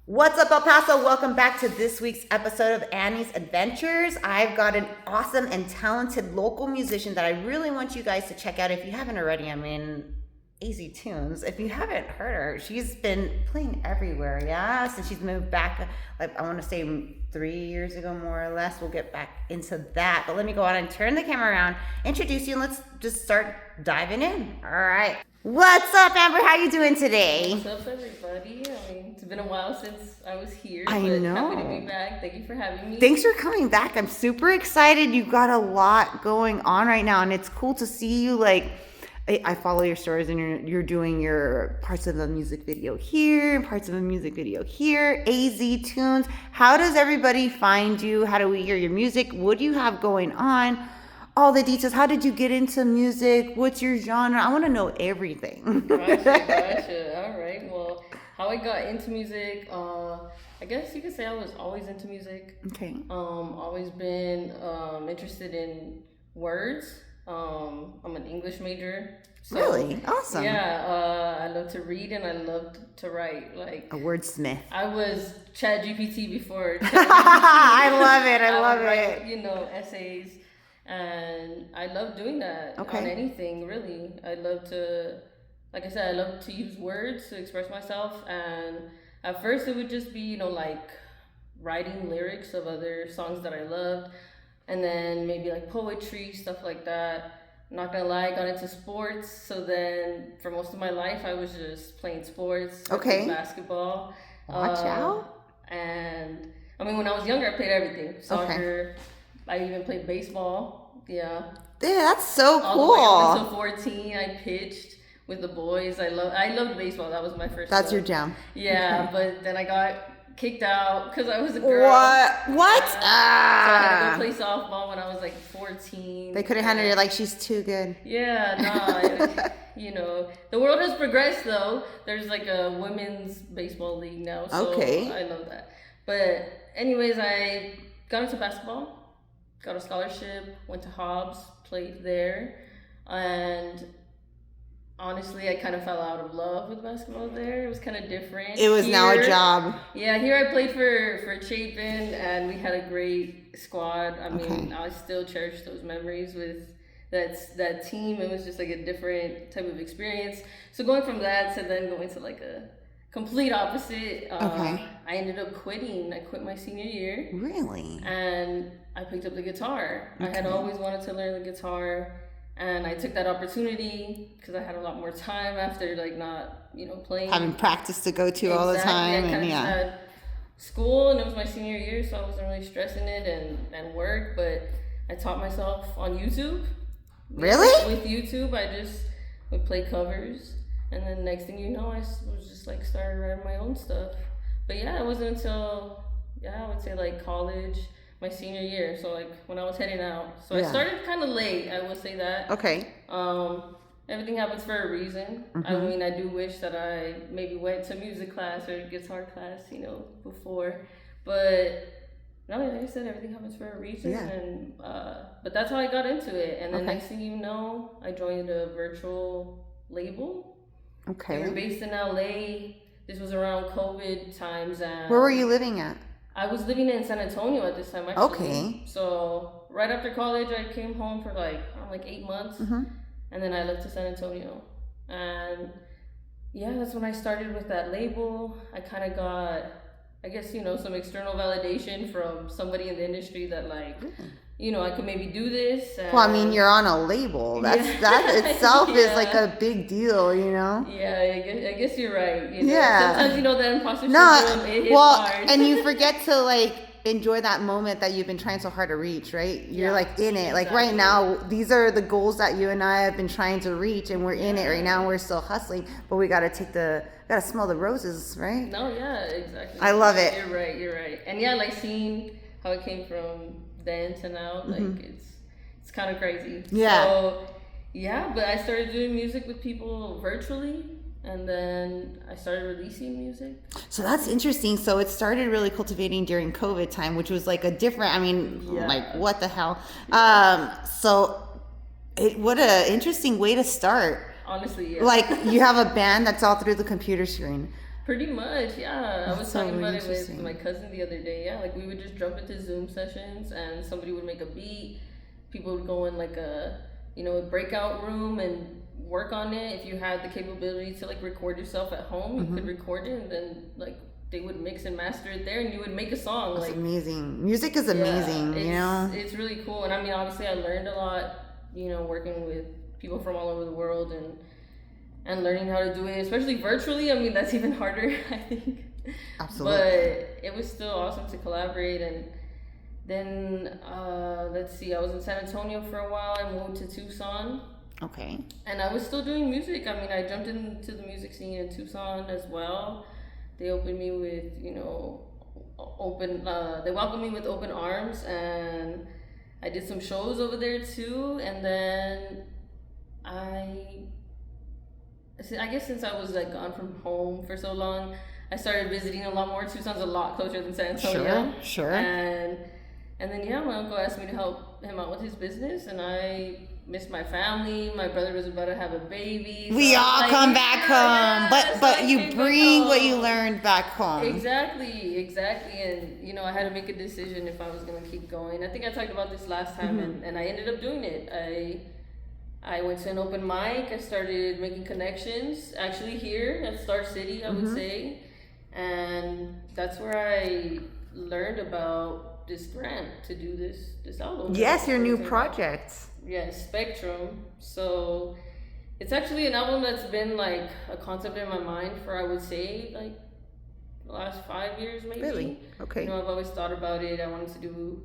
What's up, El Paso? Welcome back to this week's episode of Annie's Adventures. I've got an awesome and talented local musician that I really want you guys to check out. If you haven't already, Easy Tunes. If you haven't heard her, she's been playing everywhere, yeah? Since she's moved back, I want to say 3 years ago, more or less. We'll get back into that. But let me go on and turn the camera around, introduce you, and let's just start diving in. All right. What's up, Amber? How you doing today? What's up, everybody? It's been a while since I was here. I know. Happy to be back. Thank you for having me. Thanks for coming back. I'm super excited. You've got a lot going on right now, and it's cool to see you. I follow your stories, and you're doing your parts of the music video here, parts of a music video here. AZ Tunes. How does everybody find you? How do we hear your music? What do you have going on? All the details. How did you get into music? What's your genre? I want to know everything. Gotcha. All right. Well, how I got into music, I guess you could say I was always into music. Okay. Always been interested in words. I'm an English major. So, really? Awesome. Yeah. I love to read and I love to write. Like a wordsmith. I was ChatGPT before. I love it. I love it. Essays. And I love doing that on anything, really. I love to, like I said, I love to use words to express myself. And at first it would just be, writing lyrics of other songs that I loved. And then maybe like poetry, stuff like that. Not gonna lie, I got into sports. So then for most of my life, I was just playing sports. Okay. Basketball. Watch out. And when I was younger, I played everything. Soccer. I even played baseball. Yeah. Yeah, that's so cool. All the way up until 14, I pitched with the boys. I loved baseball. That was my first. That's your jam. Yeah, but then I got kicked out because I was a girl. What? So I had to go play softball when I was 14. They couldn't handle it. She's too good. Yeah, nah. The world has progressed though. There's a women's baseball league now. So I love that. But anyways, I got into basketball. Got a scholarship, went to Hobbs, played there, and honestly, I kind of fell out of love with basketball there. It was kind of different. It was now a job. Yeah, here I played for Chapin, and we had a great squad. I still cherish those memories with that team. It was just a different type of experience. So going from that to then going to a complete opposite. I ended up quitting. I quit my senior year. Really? And I picked up the guitar. I had always wanted to learn the guitar, and I took that opportunity because I had a lot more time after not playing. Having practice to go to all the time. I had school, and it was my senior year, so I wasn't really stressing it and work. But I taught myself on YouTube. Really? With YouTube, I just would play covers, and then next thing you know, I was just started writing my own stuff. But yeah, it wasn't until I would say college. My senior year, so when I was heading out. So I started kind of late, I will say that. Okay. Everything happens for a reason. Mm-hmm. I do wish that I maybe went to music class or guitar class, before. But no, like I said, everything happens for a reason. Yeah. And but that's how I got into it. And then next thing you know, I joined a virtual label. Okay. They were based in LA. This was around COVID times. And where were you living at? I was living in San Antonio at this time, actually. Okay. So right after college, I came home for 8 months, and then I left to San Antonio. And yeah, that's when I started with that label. I kind of got, I guess, some external validation from somebody in the industry that I could maybe do this. And well, you're on a label. That itself is a big deal, Yeah, I guess you're right. Yeah. Sometimes that imposter syndrome, it hits hard. And you forget to enjoy that moment that you've been trying so hard to reach, right? You're in it. Exactly. Right now, these are the goals that you and I have been trying to reach, and we're in it right now. And we're still hustling, but we gotta smell the roses, right? No, yeah, exactly. I love it. You're right. And yeah, seeing how it came from then to now, it's kind of crazy. Yeah. So yeah, but I started doing music with people virtually, and then I started releasing music. So that's interesting. So it started really cultivating during COVID time, which was a different. What the hell? So what a interesting way to start. Honestly, yeah. You have a band that's all through the computer screen. Pretty much, yeah. I was so talking about it with my cousin the other day. Yeah, like we would just jump into Zoom sessions and somebody would make a beat. People would go in like a breakout room and work on it. If you had the capability to like record yourself at home, you could record it and then like they would mix and master it there and you would make a song. That's like amazing. Music is amazing, It's really cool. And I mean, obviously I learned a lot, working with people from all over the world and learning how to do it, especially virtually. I mean, that's even harder, I think. Absolutely. But it was still awesome to collaborate. And then, let's see, I was in San Antonio for a while. I moved to Tucson. Okay. And I was still doing music. I mean, I jumped into the music scene in Tucson as well. They opened me with, they welcomed me with open arms. And I did some shows over there too. And then I guess since I was like gone from home for so long, I started visiting a lot more. Tucson's a lot closer than San Antonio. Sure. And then my uncle asked me to help him out with his business, and I missed my family. My brother was about to have a baby. So we all come back home, but so you bring what you learned back home. Exactly. And I had to make a decision if I was gonna keep going. I think I talked about this last time, and I ended up doing it. I went to an open mic. I started making connections, actually here at Star City, I would say. And that's where I learned about this grant to do this album. Yes, your new project. Yeah, Spectrum. So it's actually an album that's been like a concept in my mind for, I would say, like the last 5 years maybe. Really? Okay. I've always thought about it. I wanted to do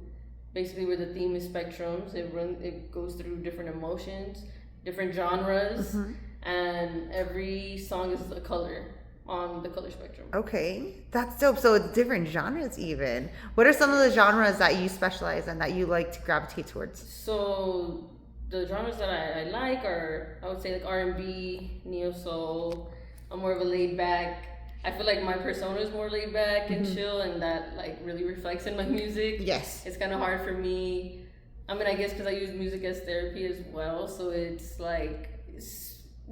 basically where the theme is spectrums. It goes through different emotions, different genres, and every song is a color on the color spectrum. Okay, that's dope. So it's different genres even. What are some of the genres that you specialize in that you like to gravitate towards? So the genres that I like are, I would say, like R&B, neo soul. I'm more of a laid back. I feel like my persona is more laid back and chill, and that like really reflects in my music. Yes. It's kind of hard for me. I mean, I guess because I use music as therapy as well, so it's like,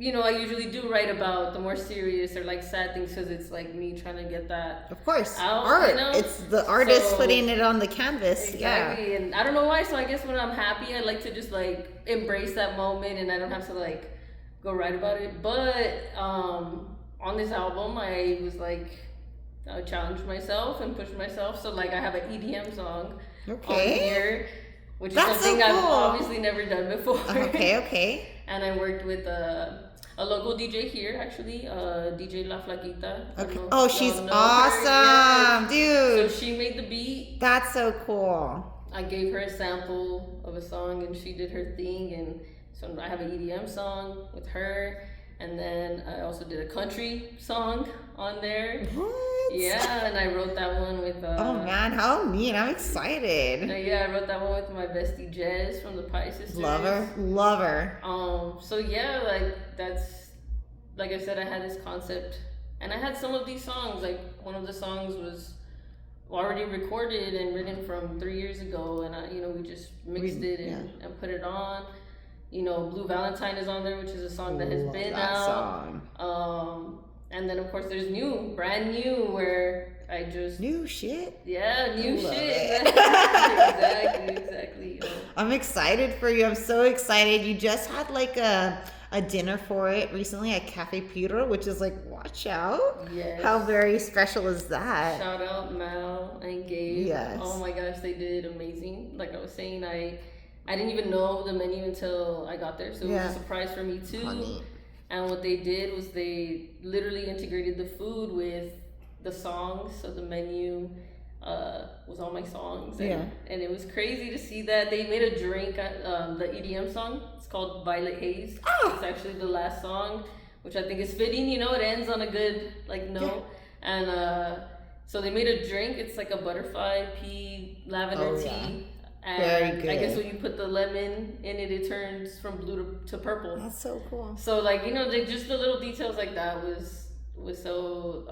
I usually do write about the more serious or like sad things because it's like me trying to get that. Of course, out, art. It's the artist putting it on the canvas. Exactly. Yeah. And I don't know why. So I guess when I'm happy, I like to just like embrace that moment, and I don't have to like go write about it. But on this album, I was like, I challenged myself and pushed myself. So like I have an EDM song on here, which is something I've obviously never done before. Okay. And I worked with a local DJ here, actually, DJ La Flaquita. Okay. Oh, she's awesome, dude. So she made the beat. That's so cool. I gave her a sample of a song, and she did her thing. And so I have an EDM song with her. And then I also did a country song on there. What? Yeah, and I wrote that one with... oh man, how neat. I'm excited. Yeah, I wrote that one with my bestie Jez from the Pie Sisters. Love her. So yeah, like that's... Like I said, I had this concept. And I had some of these songs. Like one of the songs was already recorded and written from 3 years ago. And we just mixed it and put it on. Blue Valentine is on there, which is a song that has been out. And then of course there's brand new, where I just new shit. Yeah, new shit. Exactly. I'm excited for you. I'm so excited. You just had like a dinner for it recently at Cafe Piro, which is like, watch out. Yes. How very special is that? Shout out Mal and Gabe. Yes. Oh my gosh, they did amazing. Like I was saying, I didn't even know the menu until I got there, so it was a surprise for me too. Honey. And what they did was they literally integrated the food with the songs, so the menu was all my songs. And it was crazy to see that. They made a drink, the EDM song. It's called Violet Haze. Oh. It's actually the last song, which I think is fitting. It ends on a good note. Yeah. And so they made a drink. It's like a butterfly pea lavender tea. Yeah. And very good. I guess when you put the lemon in it, it turns from blue to purple. That's so cool. So just the little details like that was so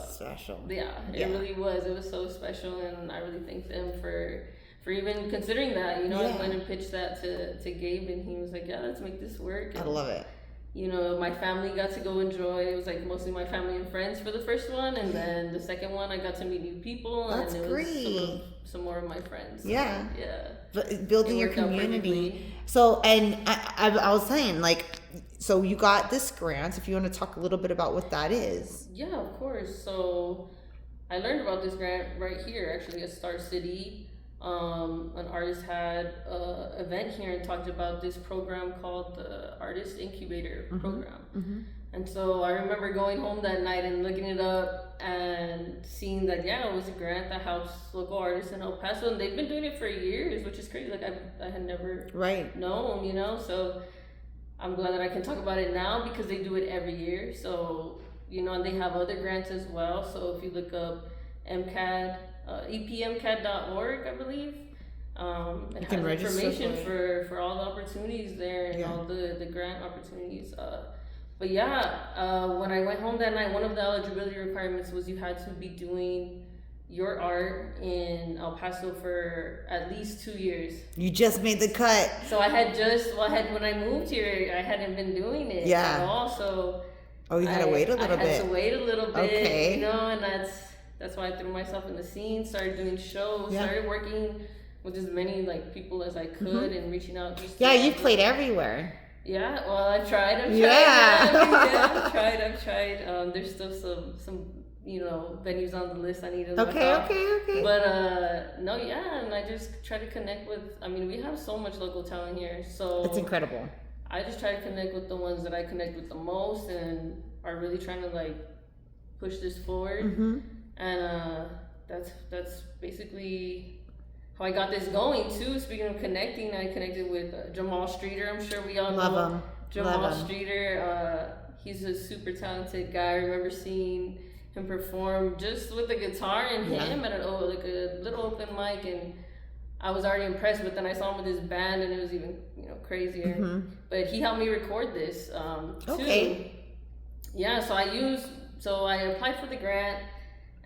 special. Yeah, it really was. It was so special, and I really thank them for even considering that. I went and pitched that to Gabe, and he was like, "Yeah, let's make this work." And I love it. you know, my family got to go enjoy. It was like mostly my family and friends for the first one, and then the second one I got to meet new people. That's and it great. was some more of my friends. So, yeah. Yeah. Building your community. So, and I was saying, like, so you got this grant. If you want to talk a little bit about what that is. Yeah, of course. So I learned about this grant right here, actually, at Star City. An artist had an event here and talked about this program called the Artist Incubator Program. And so I remember going home that night and looking it up and seeing that, yeah, it was a grant that helps local artists in El Paso. And they've been doing it for years, which is crazy. Like, I had never known, you know? So I'm glad that I can talk about it now because they do it every year. So, you know, and they have other grants as well. So if you look up MCAD, epmcad.org, I believe. It you can has register information for all the opportunities there and all the grant opportunities. But yeah, when I went home that night, one of the eligibility requirements was you had to be doing your art in El Paso for at least 2 years. You just made the cut. So I had when I moved here, I hadn't been doing it at all. So you had to wait a little bit. I had to wait a little bit, okay. You know, and that's why I threw myself in the scene, started doing shows, started working with as many like people as I could and reaching out. You've played everywhere. Yeah, well, I've tried. I've tried. There's still some you know, venues on the list I need to look up. Okay. But no, and I just try to connect with. I mean, we have so much local talent here, so it's incredible. I just try to connect with the ones that I connect with the most and are really trying to like push this forward. And that's basically how I got this going too. Speaking of connecting, I connected with Jamal Streeter. I'm sure we all know him. Jamal Streeter. He's a super talented guy. I remember seeing him perform just with the guitar and him at a little open mic, and I was already impressed. But then I saw him with his band, and it was even crazier. But he helped me record this too. Yeah, so I applied for the grant.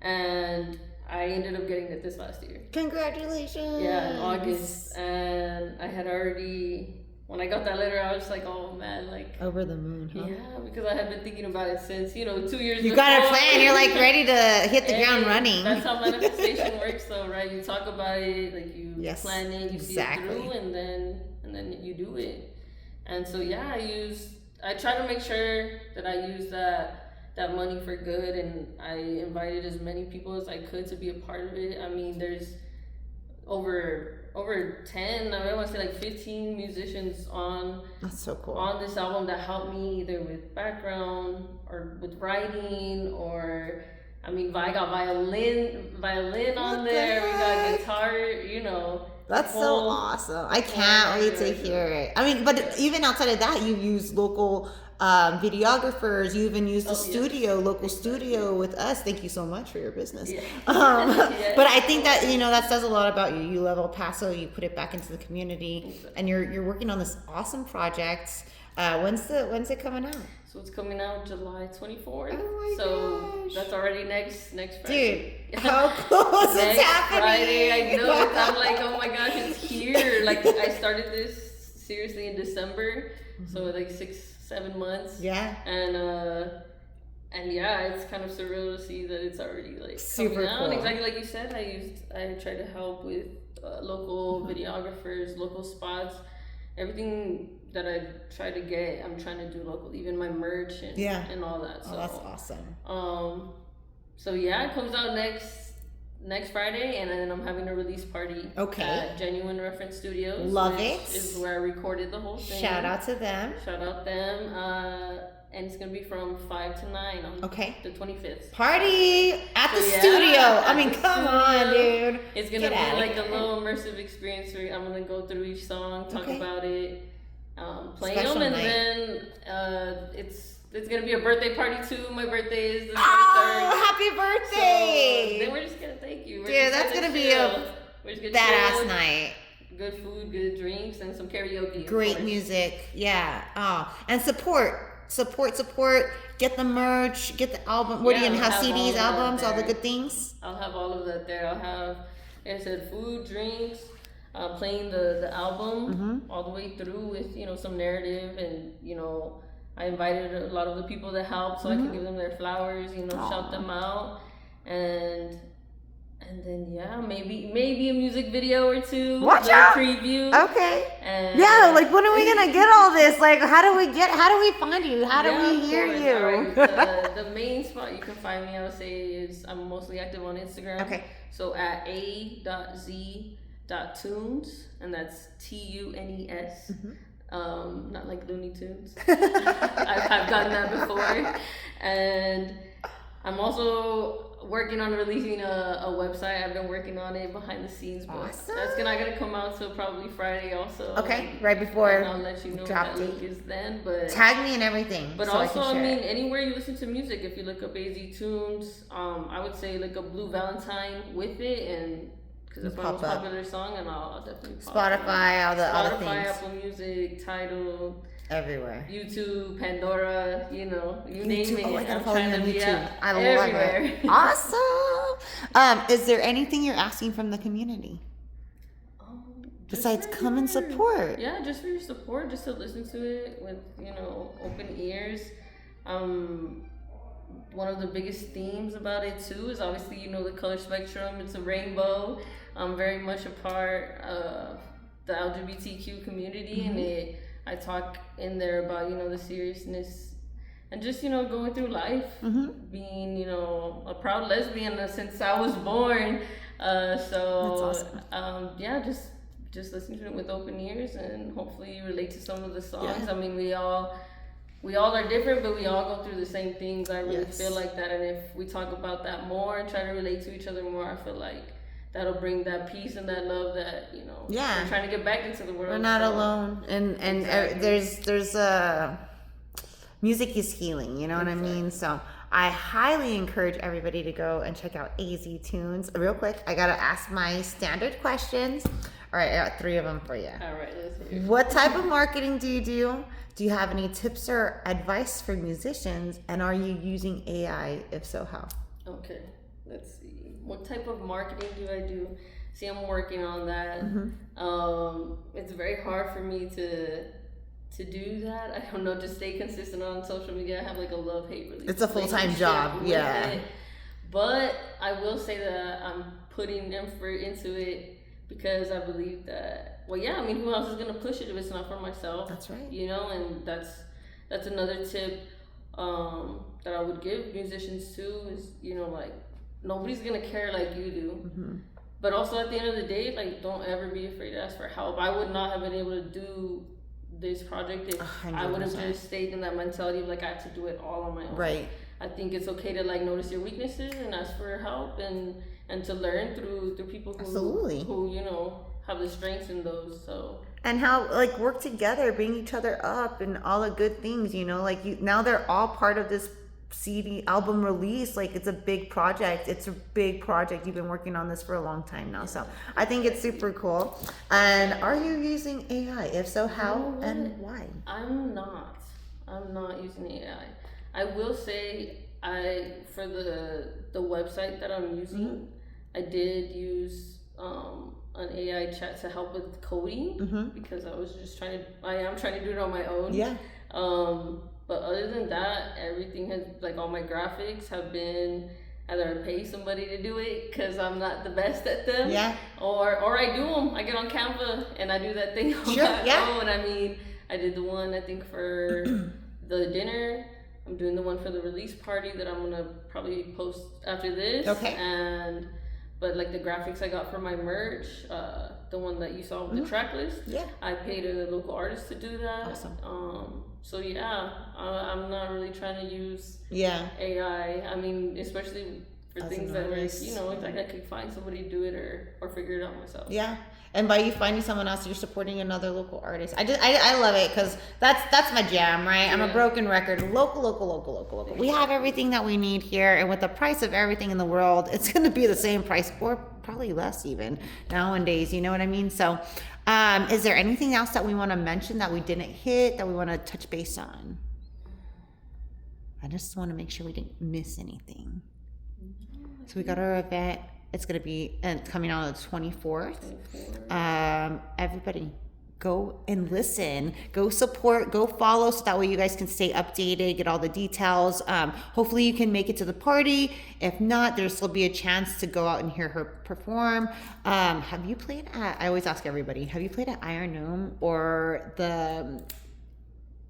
And I ended up getting it this last year. Congratulations! Yeah, in August. And I had already, when I got that letter, I was just like, oh man, like. Over the moon, huh? Yeah, because I had been thinking about it since, 2 years You got a plan, you're like ready to hit the ground running. That's how manifestation works though, right? You talk about it, like you plan it, you see it through, and then you do it. And so yeah, I try to make sure that I use that money for good, and I invited as many people as I could to be a part of it. I mean, there's over 10, I want to say like 15 musicians on that's so cool on this album that helped me either with background or with writing, or I mean, I got violin on there, we got guitar, That's so awesome. I can't wait to hear it. I mean, but even outside of that, you use local videographers. You even use the local studio with us. Thank you so much for your business. But I think that that says a lot about you. You love El Paso. You put it back into the community, and you're working on this awesome project. When's it coming out? So it's coming out July 24th. Oh my gosh. That's already next Friday. Dude, how close it's happening. Friday, I know it. I'm like, oh my gosh, it's here. Like, I started this seriously in December, so like 6-7 months. Yeah. And yeah, it's kind of surreal to see that it's already like super coming out. Cool. Exactly like you said, I tried to help with local videographers, local spots, everything that I try to get, I'm trying to do local, even my merch and all that. So that's awesome. So yeah, it comes out next Friday, and then I'm having a release party at Genuine Reference Studios. Love it. Is where I recorded the whole thing. Shout out to them. And it's gonna be from 5 to 9 on the 25th. Party at the studio. I mean, come on, dude. It's gonna be like a little immersive experience where I'm gonna go through each song, talk about it, play them, and then it's gonna be a birthday party too. My birthday is the 23rd. Oh, happy birthday! So then we're just gonna thank you. Dude, that's gonna be a badass night. Good food, good drinks, and some karaoke. Great music, yeah. Oh, and support. Get the merch, get the album. What are you gonna have? CDs, albums, all the good things. I'll have all of that there. I'll have, like I said, food, drinks, playing the album all the way through with some narrative, and I invited a lot of the people that helped so I can give them their flowers, shout them out. And then maybe a music video or two. Watch out! Preview. Okay. And like when are we gonna get all this? Like how do we find you? How do we hear you? All right. The main spot you can find me, I would say, is I'm mostly active on Instagram. Okay. So at a.z.tunes, and that's TUNES. Not like Looney Tunes. I've done that before. And I'm also working on releasing a website. I've been working on it behind the scenes, but awesome. That's not gonna come out till probably Friday also. Okay, right before. And I'll let you know what that link is then. But tag me and everything. But so also, I mean, anywhere you listen to music, if you look up AZ Tunes, I would say look up Blue Valentine with it, and because it's my most popular song, and I'll definitely Spotify, all the other things. Spotify, Apple Music, Tidal. Everywhere. YouTube, Pandora, you name it. Oh, I gotta follow you on YouTube. I love everywhere. it. Awesome. Is there anything you're asking from the community? Besides come and support. Yeah, just for your support, just to listen to it with, open ears. One of the biggest themes about it too is obviously, the color spectrum. It's a rainbow. I'm very much a part of the LGBTQ community, and I talk in there about, the seriousness and just, going through life, being, a proud lesbian since I was born. So, that's awesome. Just listen to it with open ears, and hopefully you relate to some of the songs. Yeah. I mean, we all are different, but we all go through the same things. I really feel like that. And if we talk about that more and try to relate to each other more, I feel like that'll bring that peace and that love that, we're trying to get back into the world. We're not alone. And exactly. there's music is healing, you know what I mean? So I highly encourage everybody to go and check out AZ Tunes. Real quick, I gotta ask my standard questions. All right, I got 3 of them for you. All right, let's hear it. What type of marketing do you do? Do you have any tips or advice for musicians? And are you using AI? If so, how? Okay, let's see. What type of marketing do I do? See, I'm working on that. It's very hard for me to do that. I don't know, to stay consistent on social media. I have like a love-hate relationship. It's a full-time job, yeah. But I will say that I'm putting effort into it because I believe that, who else is gonna push it if it's not for myself? That's right. And that's another tip that I would give musicians too is, nobody's gonna care like you do. But also at the end of the day, like, don't ever be afraid to ask for help. I would not have been able to do this project if 100%. I would have just stayed in that mentality of like I have to do it all on my own. Right. I think it's okay to like notice your weaknesses and ask for help and to learn through people who Absolutely. who have the strengths in those. So and how work together, bring each other up, and all the good things. Now they're all part of this CD album release. It's a big project. You've been working on this for a long time now, so I think it's super cool. And are you using AI? If so, how and why? I'm not using AI. I will say for the website that I'm using, I did use an AI chat to help with coding because I am trying to do it on my own. Yeah. But other than that, everything has, all my graphics have been either I pay somebody to do it because I'm not the best at them. Yeah. Or I do them. I get on Canva and I do that thing on my own. I mean, I did the one, I think, for the dinner. I'm doing the one for the release party that I'm going to probably post after this. Okay. But the graphics I got for my merch, the one that you saw with the track list, I paid a local artist to do that. Awesome. So I'm not really trying to use AI. I mean, especially for things that I could find somebody to do it or figure it out myself. Yeah. And by you finding someone else, you're supporting another local artist. I love it because that's my jam, right? I'm a broken record. Local. We have everything that we need here, and with the price of everything in the world, it's going to be the same price or probably less even nowadays. You know what I mean? So, is there anything else that we want to mention that we didn't hit that we want to touch base on? I just want to make sure we didn't miss anything. So we got our event. It's going to be coming on the 24th. Everybody, go and listen, go support, go follow, so that way you guys can stay updated, get all the details. Hopefully you can make it to the party. If not, there'll still be a chance to go out and hear her perform. Have you played at, I always ask everybody, have you played at Iron Gnome or the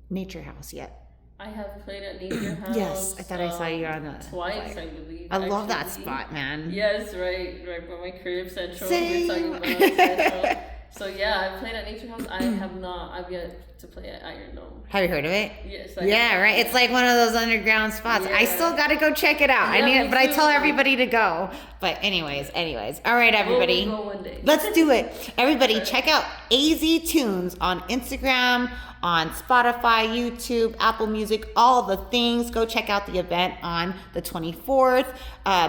Nature House yet? I have played at Nature House. Yes, I thought I saw you on a twice, I believe. I love that spot, man. Yes, right by my crib, Central. Same. We're talking about Central. So yeah, I played at Nature House. I have not. I've yet to play at Iron Dome. Have you heard of it? Yes. Right. It's like one of those underground spots. Yeah. I still got to go check it out. Yeah, but I tell everybody to go. But anyways. All right, everybody. We'll go one day. Let's do it. Everybody, check out AZ Tunes on Instagram, on Spotify, YouTube, Apple Music, all the things. Go check out the event on the 24th.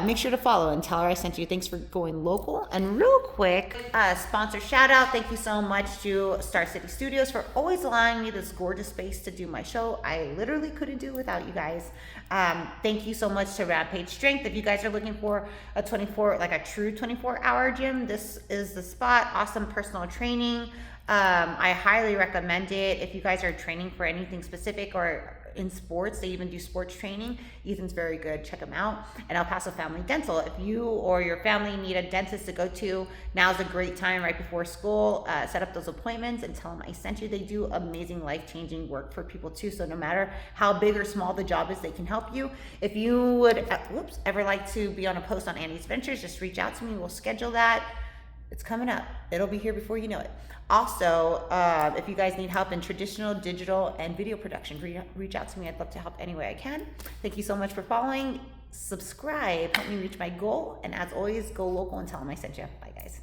Make sure to follow and tell her I sent you. Thanks for going local. And real quick, sponsor shout out. Thank you so much to Star City Studios for always allowing me this gorgeous space to do my show. I literally couldn't do it without you guys. Thank you so much to Rvmpvge Strength. If you guys are looking for a true 24-hour gym, this is the spot. Awesome personal training. I highly recommend it. If you guys are training for anything specific or in sports, they even do sports training. Ethan's very good. Check him out. And El Paso Family Dental. If you or your family need a dentist to go to, now's a great time right before school. Set up those appointments and tell them I sent you. They do amazing life-changing work for people too. So no matter how big or small the job is, they can help you. If you would ever like to be on a post on Annie's Ventures, just reach out to me. We'll schedule that. It's coming up. It'll be here before you know it. Also, if you guys need help in traditional, digital, and video production, reach out to me. I'd love to help any way I can. Thank you so much for following. Subscribe. Help me reach my goal. And as always, go local and tell them I sent you. Bye, guys.